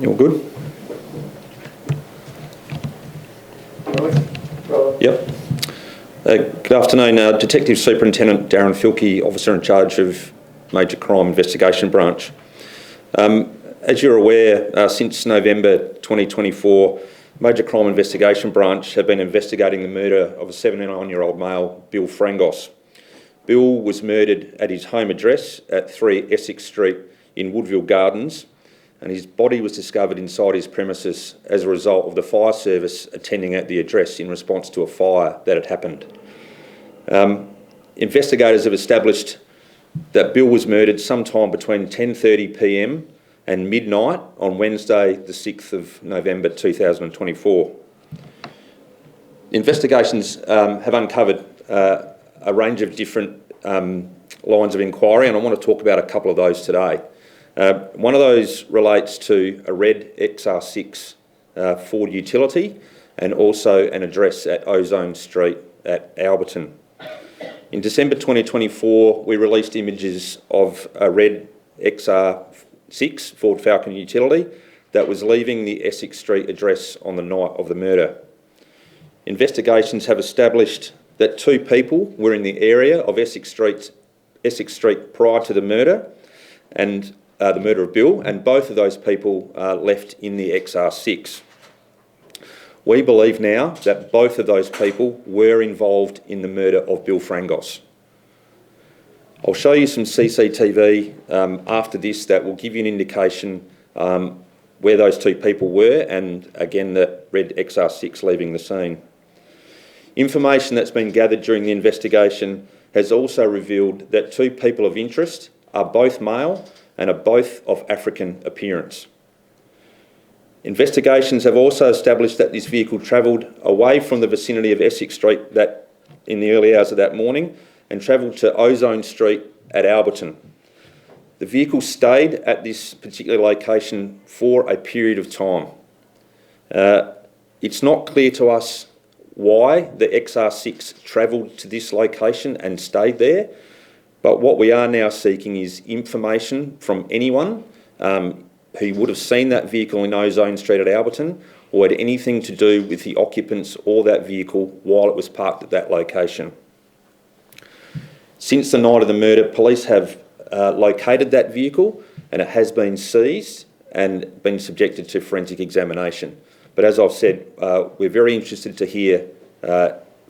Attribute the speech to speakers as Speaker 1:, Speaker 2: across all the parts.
Speaker 1: You all good? Yep. Good afternoon, Detective Superintendent Darren Filkey, Officer in Charge of Major Crime Investigation Branch. As you're aware, since November 2024, Major Crime Investigation Branch have been investigating the murder of a 79-year-old male, Bill Frangos. Bill was murdered at his home address at 3 Essex Street in Woodville Gardens, and his body was discovered inside his premises as a result of the fire service attending at the address in response to a fire that had happened. Investigators have established that Bill was murdered sometime between 10:30 p.m. and midnight on Wednesday, the 6th of November 2024. Investigations have uncovered a range of different lines of inquiry, and I want to talk about a couple of those today. One of those relates to a red XR6 Ford utility and also an address at Ozone Street at Alberton. In December 2024, we released images of a red XR6 Ford Falcon utility that was leaving the Essex Street address on the night of the murder. Investigations have established that two people were in the area of Essex Street prior to the murder and the murder of Bill, and both of those people left in the XR6. We believe now that both of those people were involved in the murder of Bill Frangos. I'll show you some CCTV after this that will give you an indication where those two people were, and again the red XR6 leaving the scene. Information that's been gathered during the investigation has also revealed that two people of interest are both male and are both of African appearance. Investigations have also established that this vehicle travelled away from the vicinity of Essex Street in the early hours of that morning and travelled to Ozone Street at Alberton. The vehicle stayed at this particular location for a period of time. It's not clear to us why the XR6 travelled to this location and stayed there, but what we are now seeking is information from anyone who would have seen that vehicle in Ozone Street at Alberton or had anything to do with the occupants or that vehicle while it was parked at that location. Since the night of the murder, police have located that vehicle and it has been seized and been subjected to forensic examination. But as I've said, we're very interested to hear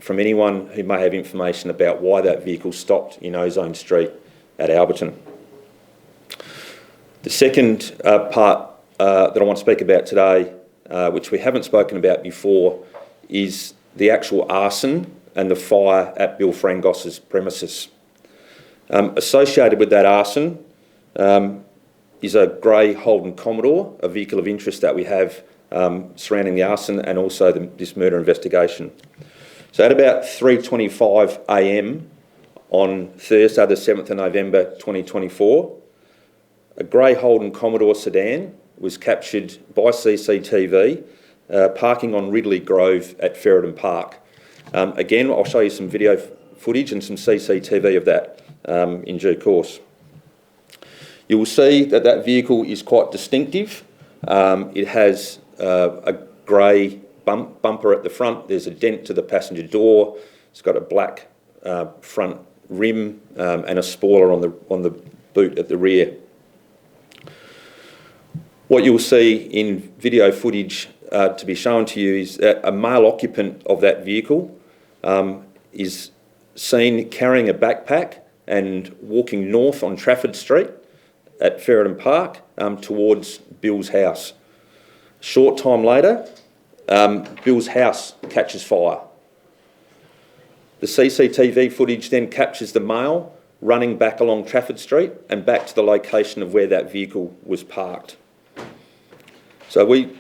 Speaker 1: from anyone who may have information about why that vehicle stopped in Ozone Street at Alberton. The second part that I want to speak about today, which we haven't spoken about before, is the actual arson and the fire at Bill Frangos' premises. Associated with that arson is a grey Holden Commodore, a vehicle of interest that we have surrounding the arson and also this murder investigation. So at about 3:25 a.m. on Thursday the 7th of November 2024, a grey Holden Commodore sedan was captured by CCTV parking on Ridley Grove at Ferreton Park. Again, I'll show you some video footage and some CCTV of that in due course. You will see that that vehicle is quite distinctive. It has a grey bumper at the front. There's a dent to the passenger door. It's got a black front rim and a spoiler on the boot at the rear. What you'll see in video footage to be shown to you is that a male occupant of that vehicle is seen carrying a backpack and walking north on Trafford Street at Ferreton Park towards Bill's house. A short time later, Bill's house catches fire. The CCTV footage then captures the male running back along Trafford Street and back to the location of where that vehicle was parked. So we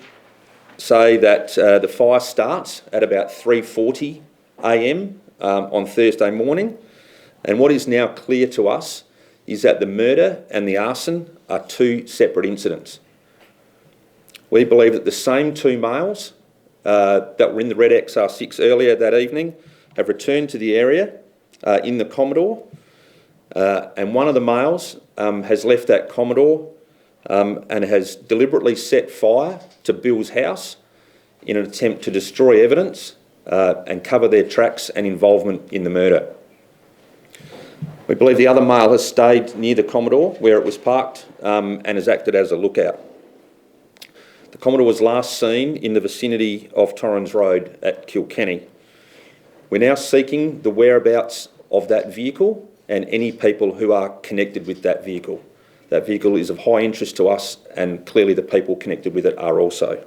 Speaker 1: say that the fire starts at about 3:40 a.m. On Thursday morning, and what is now clear to us is that the murder and the arson are two separate incidents. We believe that the same two males that were in the red XR6 earlier that evening have returned to the area in the Commodore, and one of the males has left that Commodore and has deliberately set fire to Bill's house in an attempt to destroy evidence and cover their tracks and involvement in the murder. We believe the other male has stayed near the Commodore where it was parked and has acted as a lookout. The Commodore was last seen in the vicinity of Torrens Road at Kilkenny. We're now seeking the whereabouts of that vehicle and any people who are connected with that vehicle. That vehicle is of high interest to us, and clearly the people connected with it are also.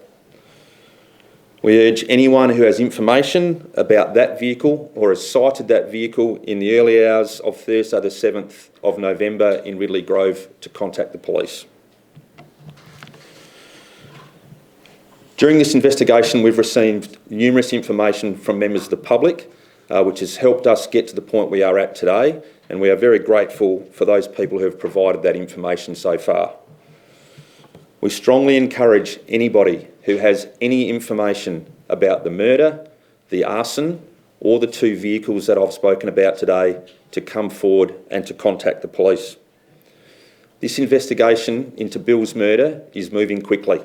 Speaker 1: We urge anyone who has information about that vehicle or has sighted that vehicle in the early hours of Thursday the 7th of November in Ridley Grove to contact the police. During this investigation, we've received numerous information from members of the public, which has helped us get to the point we are at today, and we are very grateful for those people who have provided that information so far. We strongly encourage anybody who has any information about the murder, the arson, or the two vehicles that I've spoken about today to come forward and to contact the police. This investigation into Bill's murder is moving quickly,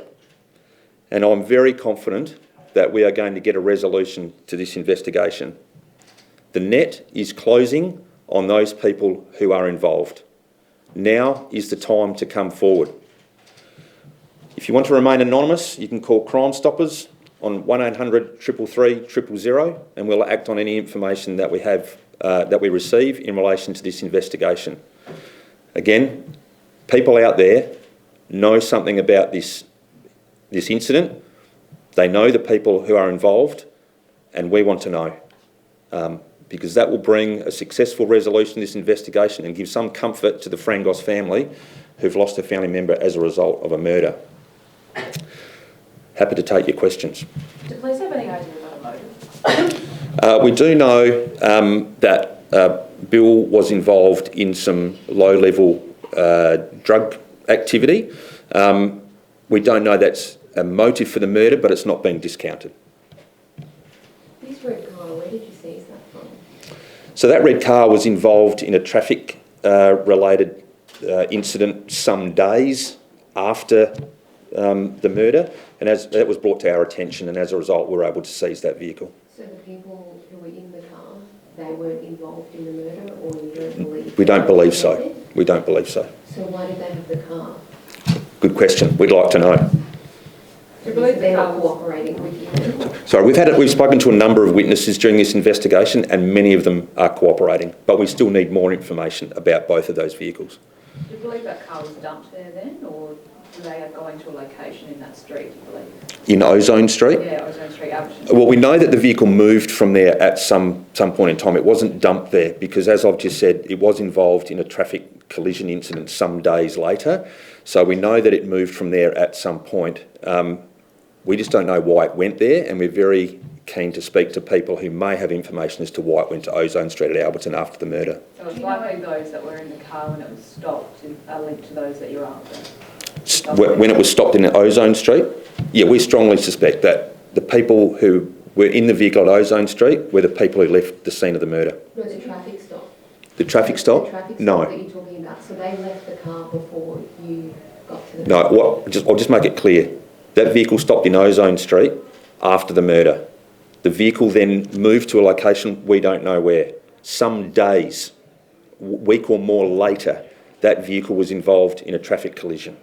Speaker 1: and I'm very confident that we are going to get a resolution to this investigation. The net is closing on those people who are involved. Now is the time to come forward. If you want to remain anonymous, you can call Crime Stoppers on 1800 333 000, and we'll act on any information that we have, that we receive in relation to this investigation. Again, people out there know something about this incident. They know the people who are involved, and we want to know. Because that will bring a successful resolution to this investigation and give some comfort to the Frangos family who've lost a family member as a result of a murder. Happy to take your questions.
Speaker 2: Do police have any idea about a motive?
Speaker 1: We do know that Bill was involved in some low-level drug activity. We don't know that's a motive for the murder, but it's not being discounted.
Speaker 3: This red car, where did you seize that from?
Speaker 1: So that red car was involved in a traffic related incident some days after the murder, and as that was brought to our attention, and as a result we were able to seize that vehicle.
Speaker 3: So the people who were in the car, they weren't involved in the murder, or you don't believe?
Speaker 1: We don't believe so. We don't believe so.
Speaker 3: So why did they have the car?
Speaker 1: Good question. We'd like to know.
Speaker 2: Do you believe
Speaker 3: they're not cooperating with you?
Speaker 1: Sorry, we've spoken to a number of witnesses during this investigation, and many of them are cooperating, but we still need more information about both of those vehicles.
Speaker 2: Do you believe that car was dumped there then, or were they going to a location in that street, you believe?
Speaker 1: In Ozone Street?
Speaker 2: Yeah, Ozone Street, Alberton.
Speaker 1: Well, we know that the vehicle moved from there at some point in time. It wasn't dumped there because, as I've just said, it was involved in a traffic collision incident some days later. So we know that it moved from there at some point. We just don't know why it went there, and we're very keen to speak to people who may have information as to why it went to Ozone Street at Alberton after the murder.
Speaker 2: So it's likely those that were in the car when it was stopped are linked to those that you're after?
Speaker 1: When it was stopped in Ozone Street, yeah, we strongly suspect that the people who were in the vehicle at Ozone Street were the people who left the scene of the murder.
Speaker 3: No, the traffic stop.
Speaker 1: The traffic stop?
Speaker 3: The traffic stop
Speaker 1: no.
Speaker 3: that you're talking about. So they left the car before you got to the
Speaker 1: No,
Speaker 3: car?
Speaker 1: I'll just make it clear. That vehicle stopped in Ozone Street after the murder. The vehicle then moved to a location we don't know where. Some days, a week or more later, that vehicle was involved in a traffic collision.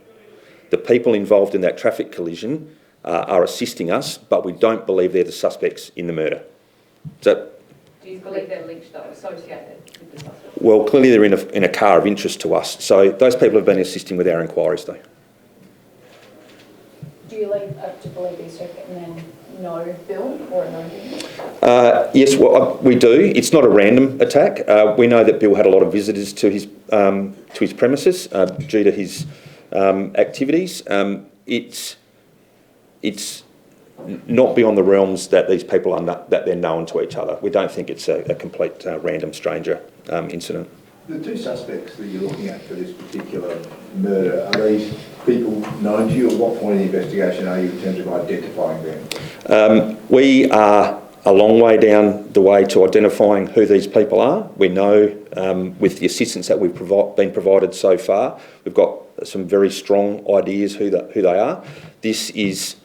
Speaker 1: The people involved in that traffic collision are assisting us, but we don't believe they're the suspects in the murder. So,
Speaker 2: do you believe they're linked though, associated with the suspect?
Speaker 1: Well, clearly they're in a car of interest to us. So those people have been assisting with our inquiries though.
Speaker 4: Do you believe these two men know Bill or know him?
Speaker 1: Yes, well, we do. It's not a random attack. We know that Bill had a lot of visitors to his premises due to his activities. It's not beyond the realms that these people are that they're known to each other. We don't think it's a complete random stranger incident.
Speaker 5: The two suspects that you're looking at for this particular murder, are these people known to you? At what point in the investigation are you in terms of identifying them?
Speaker 1: We are a long way down the way to identifying who these people are. We know with the assistance that we've been provided so far, we've got some very strong ideas who they are. This is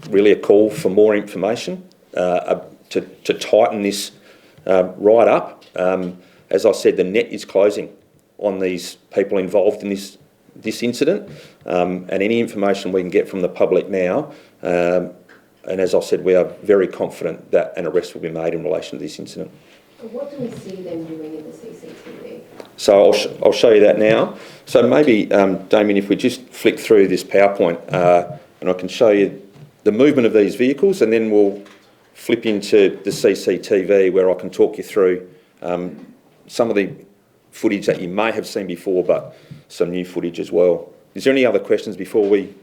Speaker 1: really a call for more information to tighten this right up. As I said, the net is closing on these people involved in this incident, and any information we can get from the public now, and as I said, we are very confident that an arrest will be made in relation to this incident.
Speaker 3: What do we see them doing in the CCTV?
Speaker 1: So I'll show you that now. So maybe, Damien, if we just flick through this PowerPoint, and I can show you the movement of these vehicles, and then we'll flip into the CCTV where I can talk you through some of the footage that you may have seen before, but some new footage as well. Is there any other questions before we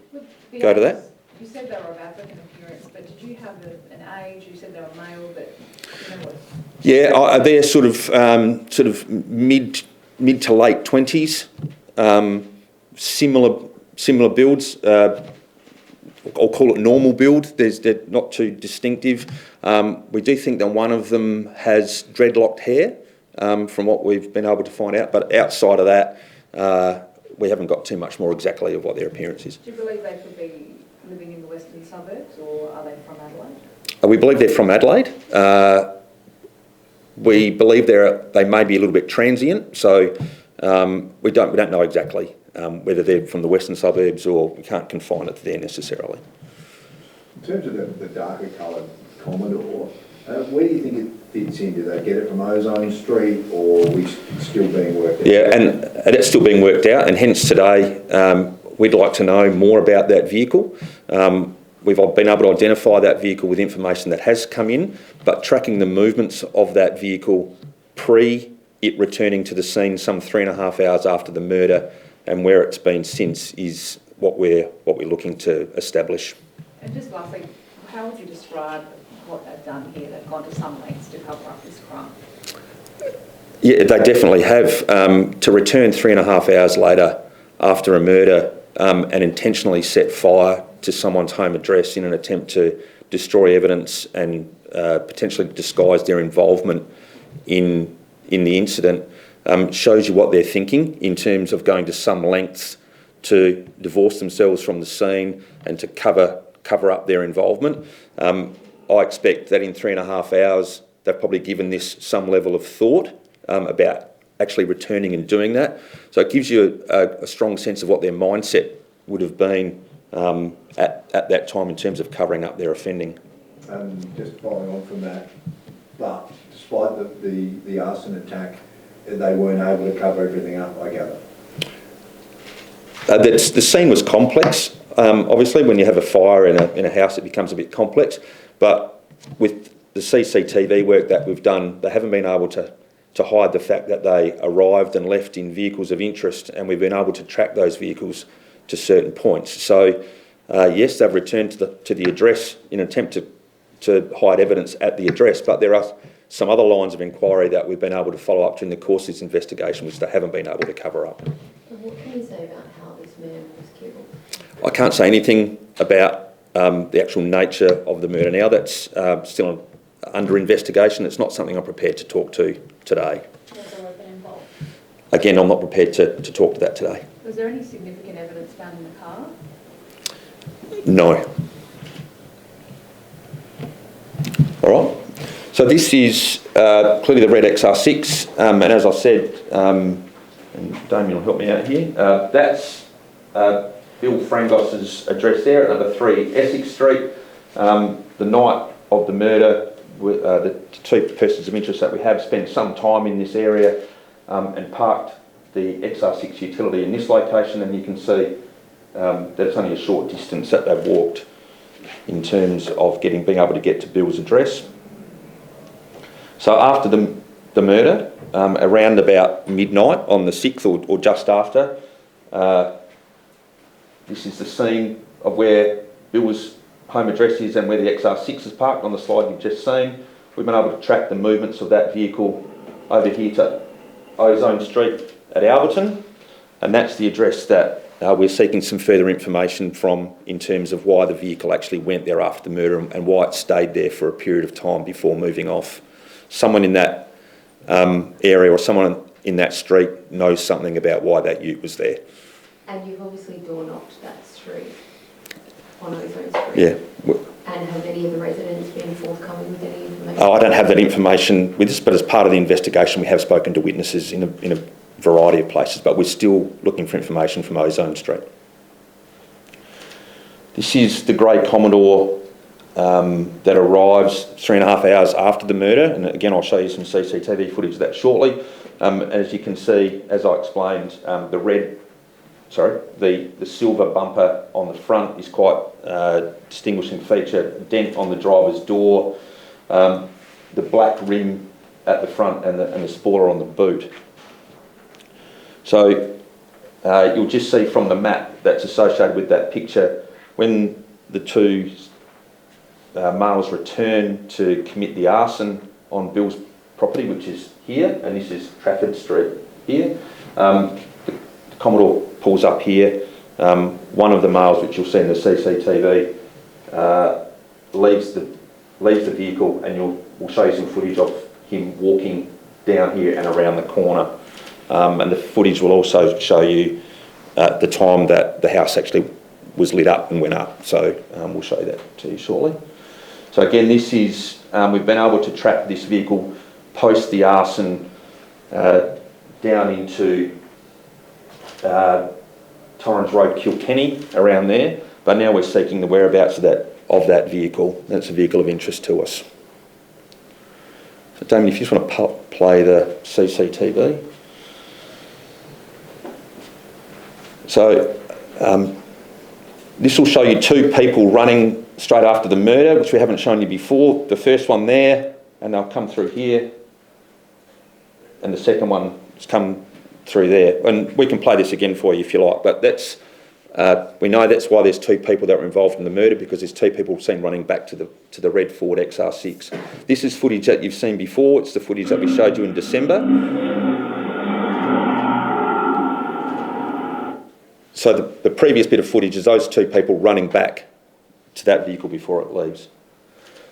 Speaker 1: go to that?
Speaker 2: You said they were of African appearance, but did you have an age? You said they were male, but you know what?
Speaker 1: Yeah, they're sort of mid to late 20s, similar builds. I'll call it normal build. They're not too distinctive. We do think that one of them has dreadlocked hair, from what we've been able to find out. But outside of that, we haven't got too much more exactly of what their appearance is.
Speaker 2: Do you believe they could be living in the western suburbs, or are they from Adelaide?
Speaker 1: We believe they're from Adelaide. We believe they may be a little bit transient, so we don't know exactly whether they're from the western suburbs, or we can't confine it to there necessarily.
Speaker 5: In terms of the darker coloured Commodore, where do you think it fits in? Do they get it from Ozone Street, or are we still being worked out?
Speaker 1: Yeah, and it's still being worked out, and hence today we'd like to know more about that vehicle. We've been able to identify that vehicle with information that has come in, but tracking the movements of that vehicle pre it returning to the scene some 3.5 hours after the murder and where it's been since is what we're looking to establish.
Speaker 2: And just lastly, how would you describe what they've done here? They've gone to some lengths to cover up this crime.
Speaker 1: Yeah, they definitely have. To return 3.5 hours later after a murder and intentionally set fire to someone's home address in an attempt to destroy evidence and potentially disguise their involvement in the incident shows you what they're thinking in terms of going to some lengths to divorce themselves from the scene and to cover up their involvement. I expect that in 3.5 hours they've probably given this some level of thought about actually returning and doing that. So it gives you a strong sense of what their mindset would have been at that time in terms of covering up their offending.
Speaker 5: Just following on from that, but despite the arson attack, they weren't able to cover everything up, I gather.
Speaker 1: The scene was complex. Obviously, when you have a fire in a house, it becomes a bit complex. But with the CCTV work that we've done, they haven't been able to hide the fact that they arrived and left in vehicles of interest, and we've been able to track those vehicles to certain points. So, yes, they've returned to the address in an attempt to hide evidence at the address, but there are some other lines of inquiry that we've been able to follow up during the course of this investigation, which they haven't been able to cover up.
Speaker 3: What can you say about how this man was killed?
Speaker 1: I can't say anything about the actual nature of the murder now. That's still under investigation. It's not something I'm prepared to talk to today.
Speaker 4: Was there a weapon involved?
Speaker 1: Again, I'm not prepared to talk to that today.
Speaker 2: Was there any significant evidence found in the car?
Speaker 1: No. All right. So this is clearly the red XR6, and as I said, and Damien will help me out here, that's Bill Frangos' address there at number 3 Essex Street. The night of the murder, the two persons of interest that we have spent some time in this area and parked the XR6 utility in this location, and you can see that it's only a short distance that they've walked in terms of being able to get to Bill's address. So after the murder, around about midnight on the 6th or just after, this is the scene of where Bill's home address is and where the XR6 is parked on the slide you've just seen. We've been able to track the movements of that vehicle over here to Ozone Street at Alberton, and that's the address that we're seeking some further information in terms of why the vehicle actually went there after the murder and why it stayed there for a period of time before moving off. Someone in that area or someone in that street knows something about why that ute was there.
Speaker 3: And you've obviously door knocked that street on Ozone Street.
Speaker 1: Yeah.
Speaker 3: And have any of the residents been forthcoming with any information?
Speaker 1: Oh, I don't have that information with us, but as part of the investigation, we have spoken to witnesses in a variety of places, but we're still looking for information from Ozone Street. This is the grey Commodore that arrives 3.5 hours after the murder, and again I'll show you some CCTV footage of that shortly. As you can see, as I explained, the silver bumper on the front is quite a distinguishing feature. Dent on the driver's door, the black rim at the front, and the spoiler on the boot. So you'll just see from the map that's associated with that picture, when the two males return to commit the arson on Bill's property, which is here, and this is Trafford Street here. The Commodore pulls up here. One of the males, which you'll see in the CCTV, leaves the vehicle, and we'll show you some footage of him walking down here and around the corner. And the footage will also show you the time that the house actually was lit up and went up. So we'll show you that to you shortly. So again, this is, we've been able to track this vehicle post the arson down into Torrens Road, Kilkenny, around there. But now we're seeking the whereabouts of that vehicle. That's a vehicle of interest to us. So Damien, if you just want to play the CCTV. So this will show you two people running straight after the murder, which we haven't shown you before. The first one there, and they'll come through here, and the second one has come through there. And we can play this again for you if you like, but that's we know that's why there's two people that were involved in the murder, because there's two people seen running back to the red Ford XR6. This is footage that you've seen before. It's the footage that we showed you in December. So the previous bit of footage is those two people running back to that vehicle before it leaves.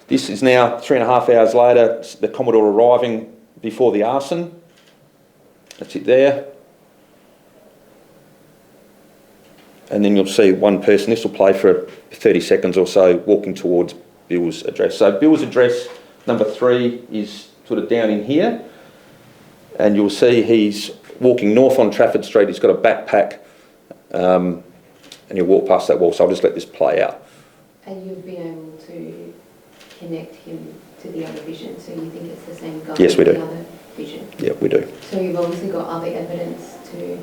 Speaker 1: This is now 3.5 hours later, the Commodore arriving before the arson. That's it there. And then you'll see one person, this will play for 30 seconds or so, walking towards Bill's address. So Bill's address, number 3, is sort of down in here. And you'll see he's walking north on Trafford Street. He's got a backpack. And he'll walk past that wall, so I'll just let this play out.
Speaker 3: And you've been able to connect him to the other vision, so you think it's the same guy?
Speaker 1: Yes, we do.
Speaker 3: The other vision?
Speaker 1: Yeah, we do.
Speaker 3: So you've obviously got other evidence to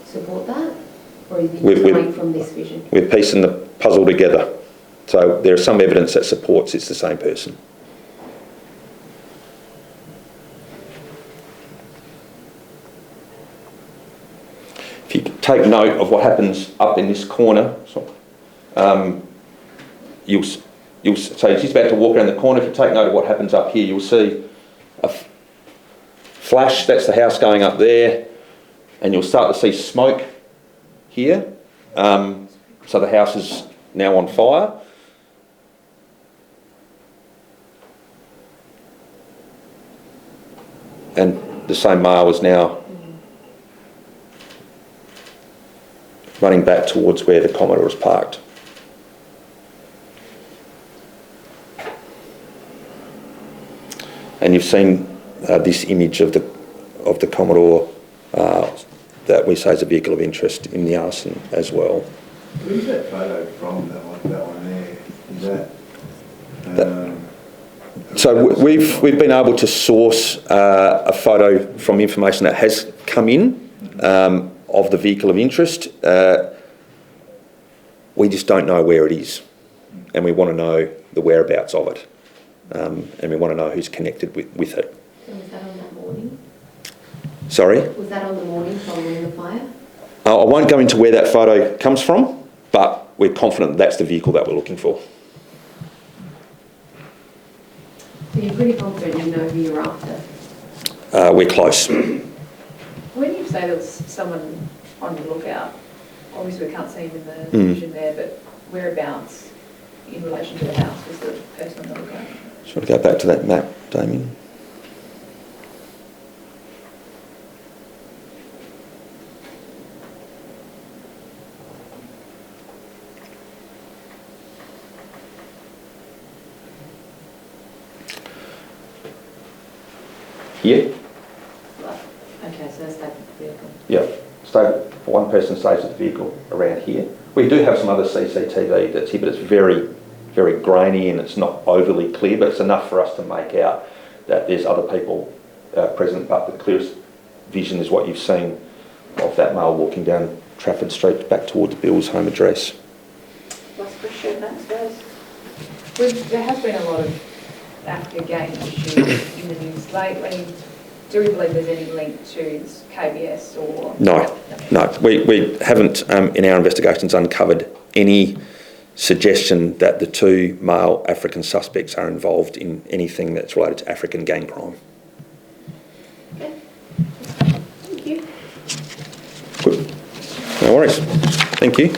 Speaker 3: support that? Or is it just coming from this vision?
Speaker 1: We're piecing the puzzle together. So there's some evidence that supports it's the same person. If you take note of what happens up in this corner, you'll so he's just about to walk around the corner. If you take note of what happens up here, you'll see a flash. That's the house going up there, and you'll start to see smoke here. So the house is now on fire. And the same male is now running back towards where the Commodore is parked. And you've seen this image of the Commodore that we say is a vehicle of interest in the arson as well.
Speaker 5: Who's that photo from, that one there? Is that...
Speaker 1: So we've been able to source a photo from information that has come in of the vehicle of interest. We just don't know where it is, and we want to know the whereabouts of it, and we want to know who's connected with it.
Speaker 3: So was that on that morning?
Speaker 1: Sorry?
Speaker 3: Was that on the morning following the fire?
Speaker 1: I won't go into where that photo comes from, but we're confident that's the vehicle that we're looking for.
Speaker 3: So you're pretty confident you know who you're after?
Speaker 1: We're close.
Speaker 2: When you say there was someone on the lookout, obviously we can't see him in the vision there, but whereabouts in relation to the house was the person on the lookout?
Speaker 1: Shall we go back to that map, Damien? Here?
Speaker 2: Okay, so that's that vehicle.
Speaker 1: Yeah. One person stays with the vehicle around here. We do have some other CCTV that's here, but it's very, very grainy and it's not overly clear, but it's enough for us to make out that there's other people present, but the clearest vision is what you've seen of that male walking down Trafford Street back towards Bill's home address.
Speaker 4: What's the shed next, guys?
Speaker 2: There has been a lot of Africa gang issues in the news lately. Do we believe there's any link to this KBS or...?
Speaker 1: No. We haven't, in our investigations, uncovered any suggestion that the two male African suspects are involved in anything that's related to African gang crime.
Speaker 4: Okay. Thank you.
Speaker 1: Good. No worries. Thank you.